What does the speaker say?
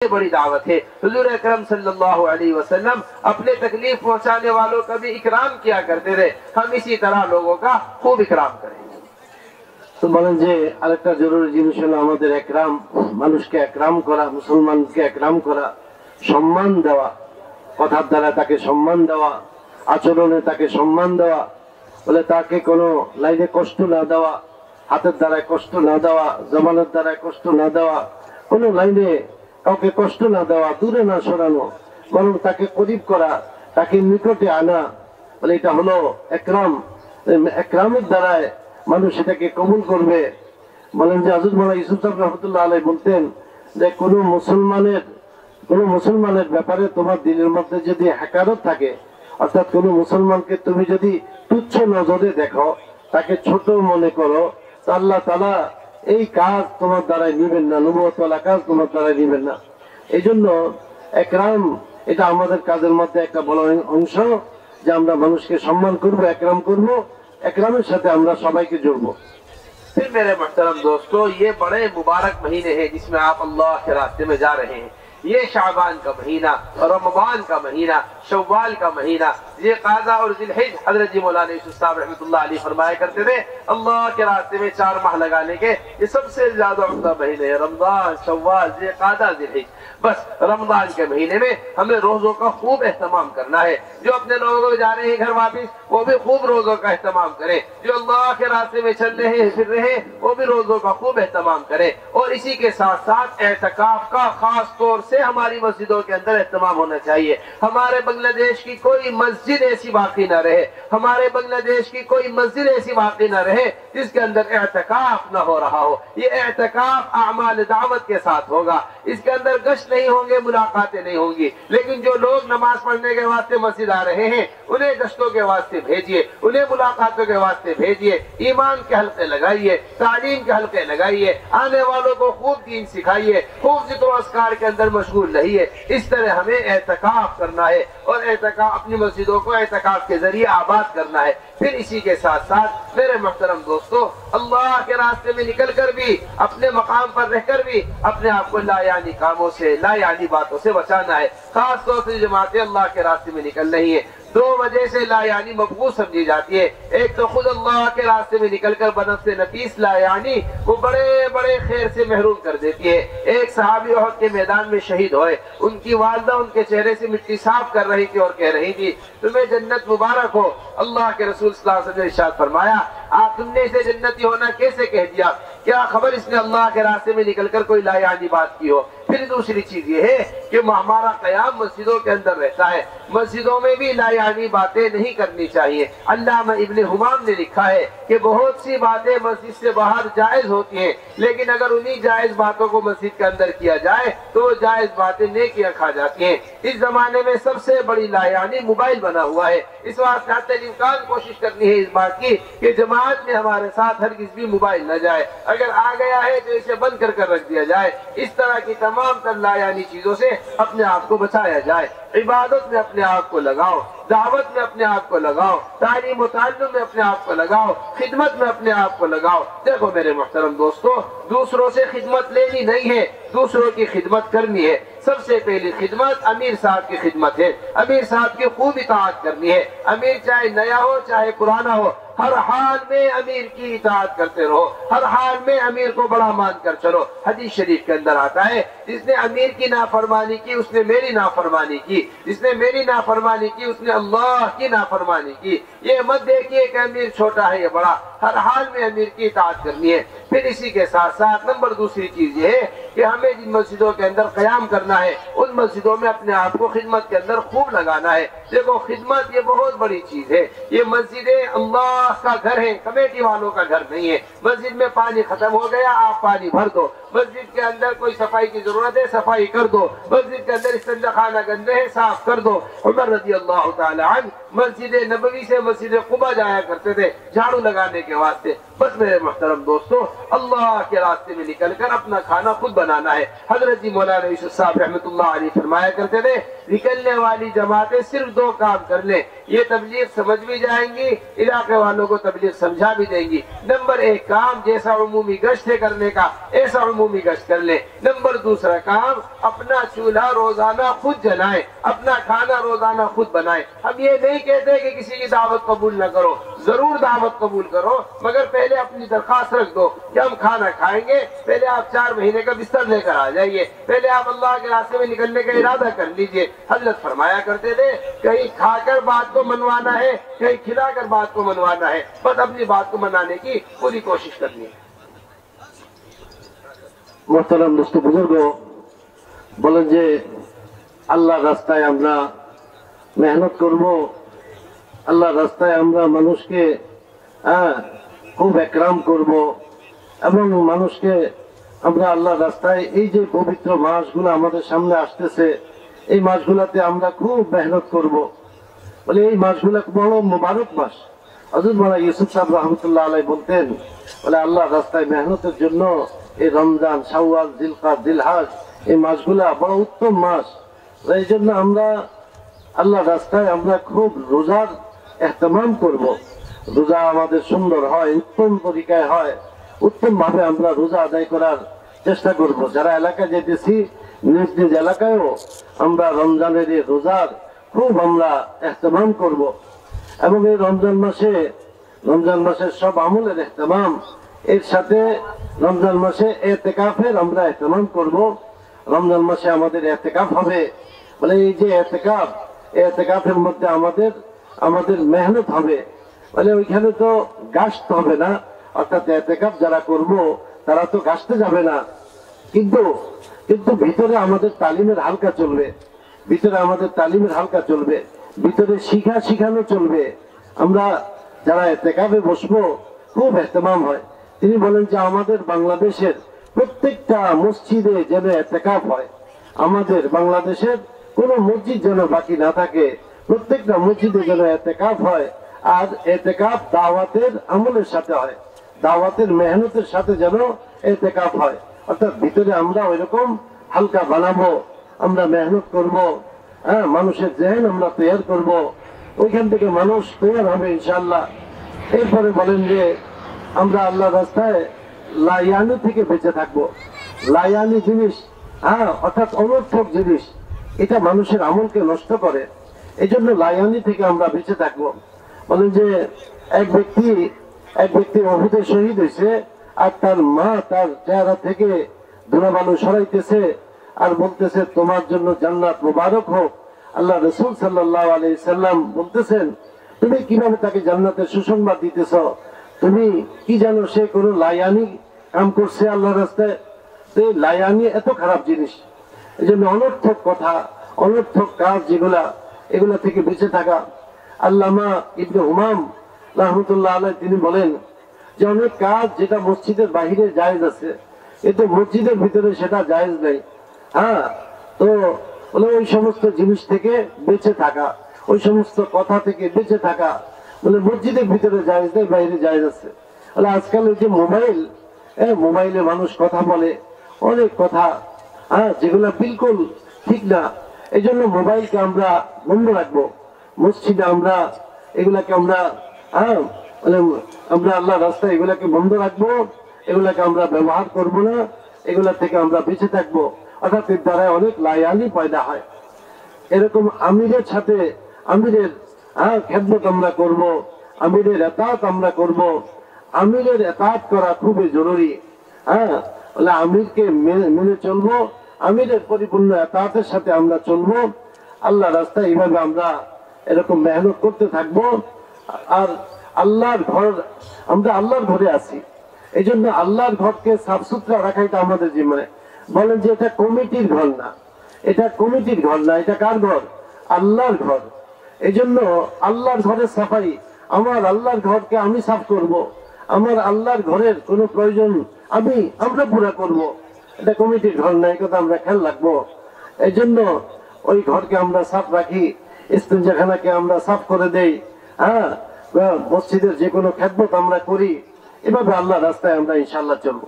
बड़ी दावत है। हुजूर अकरम सल्लल्लाहु अलैहि वसल्लम अपने तकलीफ पहुंचाने वालों का भी इकराम किया करते थे। हम इसी तरह लोगों का खूब इकराम करेंगे। তো বলেন যে আরেকটা জরুরি জিনিস হলো আমাদের একরাম, মানুষকে একরাম করা, মুসলমানকে একরাম করা, সম্মান দেওয়া, কথার দ্বারা তাকে সম্মান দেওয়া, আচরণে তাকে সম্মান দেওয়া, বলে তাকে কোনো লাইনে কষ্ট না দেওয়া, হাতের দ্বারা কষ্ট না দেওয়া, জবানের দ্বারা কষ্ট না দেওয়া, কোনো লাইনে কাউকে কষ্ট না দেওয়া, দূরে না সরানো, বরং তাকে করিব করা, তাকে নিকটে আনা, বলে এটা হলো একরাম। একরামের দ্বারায় মানুষ এটাকে কবুল করবে। বলেন যে হযরত মাওলানা ইউসুফ সাহেব রাহমাতুল্লাহ আলাইহি বলতেন যে কোন মুসলমানের ব্যাপারে তোমার দিলের মধ্যে যদি হাকারত থাকে, অর্থাৎ কোন মুসলমানকে তুমি যদি তুচ্ছ নজরে দেখো, তাকে ছোট মনে করো, তো আল্লাহ তাআলা এই কাজ তোমার দ্বারাই নিবেন না, নবুয়ত ওয়ালা কাজ তোমার দ্বারাই নিবেন না। এই জন্য একরাম এটা আমাদের কাজের মধ্যে একটা বড় অংশ, যে আমরা মানুষকে সম্মান করব, একরাম করব, একরামের সাথে আমরা সবাইকে জুড়বো। फिर मेरे मोहतरम दोस्तों, ये बड़े मुबारक महीने हैं जिसमें आप अल्लाह के रास्ते में जा रहे हैं। ये शाबान का महीना, रमजान का महीना, शव्वाल का महीना, ये क़ादा और ज़िलहिज, हज़रत जी मौलाना यूसुफ साहब रहमतुल्लाह अलैहि फरमाया करते थे अल्लाह के रास्ते में 4 माह लगाने के ये सबसे ज्यादा उम्दा महीने हैं। रमजान, शव्वाल, ये क़ादा, ज़िलहिज। बस रमजान के महीने में हमें रोजों का खूब एहतमाम करना है। जो अपने लोगों को जा रहे हैं घर वापिस, वो भी खूब रोजों का एहतमाम करें। जो अल्लाह के रास्ते में चल रहे हैं, फिर रहे हैं, वो भी रोजों का खूब एहतमाम करें। और इसी के साथ साथ एहतिकाफ का खास तौर से हमारी मस्जिदों के अंदर एहतमाम होना चाहिए। हमारे बांग्लादेश की कोई मस्जिद ऐसी बाकी न रहे, हमारे बांग्लादेश की कोई मस्जिद ऐसी बाकी न रहे जिसके अंदर एहतिकाफ न हो रहा हो। ये एहतिकाफ आमाल दावत के साथ होगा। इसके अंदर गश्त नहीं होंगे, मुलाकातें नहीं होंगी, लेकिन जो लोग नमाज पढ़ने के वास्ते मस्जिद आ रहे हैं, उन्हें गश्तों के वास्ते भेजिए, उन्हें मुलाकातों के वास्ते भेजिए, ईमान के हल्के लगाइए, तालीम के हल्के लगाइए, आने वालों को खूब दीन सिखाइए, खूब जिक्र अस्कार के अंदर मशगूल रहिए। इस तरह हमें एहतिकाफ करना है और एहतिकाफ अपनी मस्जिदों को एहतिकाफ के जरिए आबाद करना है। फिर इसी के साथ साथ मेरे मोहतरम दोस्तों, अल्लाह के रास्ते में निकल कर भी, अपने मकाम पर रहकर भी अपने आप को लायानी कामों से, लायानी बातों से बचाना है। खास तौर से जमातें अल्लाह के रास्ते में निकल रही है, 2 वजह से लायानी मकबूल समझी जाती है। एक तो खुद अल्लाह के रास्ते में निकलकर बनफ्से नफीस लायानी वो बड़े बड़े खैर से महरूम कर देती है। एक सहाबी उहद के मैदान में शहीद हुए, उनकी वालदा उनके चेहरे से मिट्टी साफ कर रही थी और कह रही थी तुम्हें जन्नत मुबारक हो। अल्लाह के रसूल सल्लल्लाहु अलैहि वसल्लम ने इरशाद फरमाया आप तुमने इसे जन्नती होना कैसे कह दिया, क्या खबर इसने अल्लाह के रास्ते में निकलकर कोई लायानी बात की हो। फिर दूसरी चीज ये है कि हमारा कयाम मस्जिदों के अंदर रहता है, मस्जिदों में भी लायानी बातें नहीं करनी चाहिए। अल्लामा इब्ने हुमाम ने लिखा है कि बहुत सी बातें मस्जिद से बाहर जायज होती हैं, लेकिन अगर उन्हीं जायज बातों को मस्जिद के अंदर किया जाए तो वो जायज बातें नेकियां खा जाती हैं। इस जमाने में सबसे बड़ी लायानी मोबाइल बना हुआ है। इस वास्ते हत्ता इम्कान कोशिश करनी है इस बात की कि जमात में हमारे साथ हरगिज़ भी मोबाइल न जाए, अगर आ गया है तो इसे बंद कर रख दिया जाए। इस तरह की तमाम तर लायानी चीजों से अपने आप को बचाया जाए। इबादत में अपने आप को लगाओ, दावत में अपने आप को लगाओ, तालीम ताल्लुम में अपने आप को लगाओ, खिदमत में अपने आप को लगाओ। देखो मेरे मोहतरम दोस्तों, दूसरों से खिदमत लेनी नहीं है, दूसरों की खिदमत करनी है। सबसे पहली खिदमत अमीर साहब की खिदमत है, अमीर साहब की खूब इताअत करनी है। अमीर चाहे नया हो चाहे पुराना हो, हर हाल में अमीर की इताअत करते रहो, हर हाल में अमीर को बड़ा मान कर चलो। हदीस शरीफ के अंदर आता है जिसने अमीर की नाफरमानी की उसने मेरी नाफरमानी की, जिसने मेरी नाफरमानी की उसने अल्लाह की नाफरमानी की। ये मत देखिए कि अमीर छोटा है या बड़ा, हर हाल में अमीर की इताअत करनी है। फिर इसी के साथ साथ नंबर दूसरी चीज ये है कि हमें जिन मस्जिदों के अंदर कयाम करना है उन मस्जिदों में अपने आप को खिदमत के अंदर खूब लगाना है। देखो खिदमत ये बहुत बड़ी चीज है। ये मस्जिदें अल्लाह का घर है, कमेटी वालों का घर नहीं है। मस्जिद में पानी खत्म हो गया, आप पानी भर दो। मस्जिद के अंदर कोई सफाई की जरूरत है, सफाई कर दो। मस्जिद के अंदर इस्तिंजा खाना गंदे है, साफ कर दो। उमर रजी अल्लाह तआला अन्हु मस्जिद नबवी से मस्जिद कुबा जाया करते थे झाड़ू लगाने के वास्ते। बस मेरे मोहतरम दोस्तों, अल्लाह के रास्ते में निकलकर अपना खाना खुद बनाना है। हजरत जी मौलाना यूसुफ साहब रहमतुल्लाह अलैहि फरमाया करते थे निकलने वाली जमातें सिर्फ 2 काम कर लें, ये तबलीग समझ भी जाएंगी, इलाके वालों को तबलीग समझा भी देंगी। नंबर 1 काम जैसा उमूमी गश्त करने का ऐसा उमूमी गश्त कर ले। नंबर 2 काम अपना चूल्हा रोजाना खुद जलाए, अपना खाना रोजाना खुद बनाए। हम ये नहीं कहते कि किसी की दावत कबूल न करो, जरूर दावत कबूल करो, मगर पहले अपनी दरखास्त रख दो कि हम खाना खाएंगे। पहले आप 4 महीने का बिस्तर लेकर आ जाइए, पहले आप अल्लाह के रास्ते में निकलने का इरादा कर लीजिए। हजरत फरमाया करते थे, कहीं खाकर बात को मनवाना है, कहीं खिलाकर बात को मनवाना है, बस अपनी बात को मनाने की पूरी कोशिश करनी है। मोहतरम दोस्त बुजुर्ग বলেন যে আল্লাহর রাস্তায় আমরা মেহনত করব, আল্লাহর রাস্তায় আমরা মানুষকে খুব একরাম করব এবং মানুষকে আমরা আল্লাহর রাস্তায় এই যে পবিত্র মাসগুলো আমাদের সামনে আসতেছে এই মাসগুলোতে আমরা খুব মেহনত করব। বলে এই মাসগুলো বড় মুবারক মাস। হযরত মাওলানা ইউসুফ সাহেব রহমতুল্লাহ আলাইহি বলতেন, বলে আল্লাহর রাস্তায় মেহনতের জন্য এই রমজান, শাওয়াল, জিলকাদ, জিলহজ এই মাসগুলা বড় উত্তম মাস। এই জন্য আমরা আল্লাহর রাস্তায় আমরা খুব রোজার এহতেমাম করব। রোজা আমাদের সুন্দর হয়, উত্তম তরিকায় হয়, উত্তম ভাবে আমরা রোজা আদায় করার চেষ্টা করব। যারা এলাকায় যেতেছি নিজ নিজ এলাকায়ও আমরা রমজানের এই রোজার খুব আমরা এহতেমাম করব এবং এই রমজান মাসের সব আমলের এহতেমাম, এর সাথে রমজান মাসে এতেকাফের আমরা এহতেমাম করব। রমজান মাসে আমাদের এতেকাফ হবে। বলে এই যে এতেকাফের মধ্যে আমাদের মেহনত হবে। বলে ওইখানে তো গাছতে হবে না, অর্থাৎ এতেকাফ যারা করব তারা তো গাছতে যাবে না, কিন্তু ভিতরে আমাদের তালিমের হালকা চলবে, ভিতরে শিখানো চলবে। আমরা যারা এতেকাফে বসবো খুব এহতেমাম হয়। তিনি বলেন যে আমাদের বাংলাদেশের প্রত্যেকটা মসজিদে যেন এতেকাফ হয়, আমাদের বাংলাদেশের কোন মসজিদ যেন বাকি না থাকে, প্রত্যেকটা মসজিদে যেন এতেকাফ হয়। আর এতেকাফ দাওয়াতের আমলের সাথে হয়, দাওয়াতের মেহনতের সাথে যেন এতেকাফ হয়। অর্থাৎ ভিতরে আমরা ওইরকম হালকা বানাবো, আমরা মেহনত করব, মানুষের জেহেন আমরা তৈরি করব, ওইখান থেকে মানুষ তৈরি হবে ইনশাআল্লাহ। এরপরে বলেন যে আমরা আল্লাহ রাস্তায় লায়ানি থেকে বেঁচে থাকবো। লায়ানি জিনিস, অর্থাৎ অনর্থক জিনিস, এটা মানুষের আমলকে নষ্ট করে। এই জন্য লায়ানি থেকে আমরা বেঁচে থাকবো। বলেন যে এক ব্যক্তি অহুদে শহীদ হয়েছে, আর তার মা তার চেহারা থেকে ধুলাবালু সরাইতেছে আর বলতেছে তোমার জন্য জান্নাত মুবারক হোক। আল্লাহ রাসূল সাল্লাল্লাহু আলাইহি সাল্লাম বলতেছেন, তুমি কিভাবে তাকে জান্নাতের সুসংবাদ দিতেছ? তুমি কি জানো সে কোন লায়ানি কাম করছে আল্লাহর রাস্তায়? লায়ানি এত খারাপ জিনিস। এই জন্য অনর্থক কথা, অনর্থক কাজ এগুলা থেকে বেঁচে থাকা। আল্লামা ইবনে হুমাম রাহমাতুল্লাহ আলাইহি তিনি বলেন যে অনেক কাজ যেটা মসজিদের বাহিরে জায়েজ আছে, কিন্তু মসজিদের ভিতরে সেটা জায়েজ নেই। তো বলে ওই সমস্ত জিনিস থেকে বেঁচে থাকা, ওই সমস্ত কথা থেকে বেঁচে থাকা। বলে মসজিদের ভিতরে জায়েজ নেই, বাইরে জায়েজ আছে। বলে আজকাল ওই যে মোবাইলে মানুষ কথা বলে, অনেক কথা যেগুলা বিলকুল ঠিক না। এই জন্য মোবাইলকে আমরা বন্ধ রাখবো। মসজিদে আমরা এগুলাকে আমরা আল্লাহ রাস্তায় এগুলাকে বন্ধ রাখবো, এগুলাকে আমরা ব্যবহার করব না, এগুলা থেকে আমরা বেঁচে থাকবো। অর্থাৎ এর দ্বারা অনেক লায়ানি পয়দা হয়। এরকম আমিরের সাথে আমিরের খেদমত আমরা করব, আমিরের এতাত আমরা করব। আমিরের এতাত করা খুবই জরুরি। বলে আমিরকে মেনে চলবো, আমিরের পরিপূর্ণ এতাতের সাথে আমরা চলবো। আল্লাহ রাস্তায় এইভাবে আমরা এরকম মেহনত করতে থাকবো। আর আমরা আল্লাহর ঘরে আছি, এই জন্য আল্লাহর ঘরকে সাফ সুতরা রাখা এটা আমাদের জিম্মায়। বলেন যে এটা কমিটির ঘর না, এটা কমিটির ঘর না, এটা কার ঘর? আল্লাহর ঘর। এই জন্য আল্লাহর ঘরের সাফাই, আমার আল্লাহর ঘরকে আমি সাফ করব, আমার আল্লাহর ঘরের কোনো প্রয়োজন আমরা পুরা করব। এটা কমিটির ঘর না, এই কথা আমরা খেয়াল রাখবো। এই জন্য ওই ঘরকে আমরা সাফ রাখি, ইস্তেঞ্জাখানাকে আমরা সাফ করে দেই, মসজিদের যে কোনো খেদমত আমরা করি। এভাবে আল্লাহ রাস্তায় আমরা ইনশাআল্লাহ চলবো।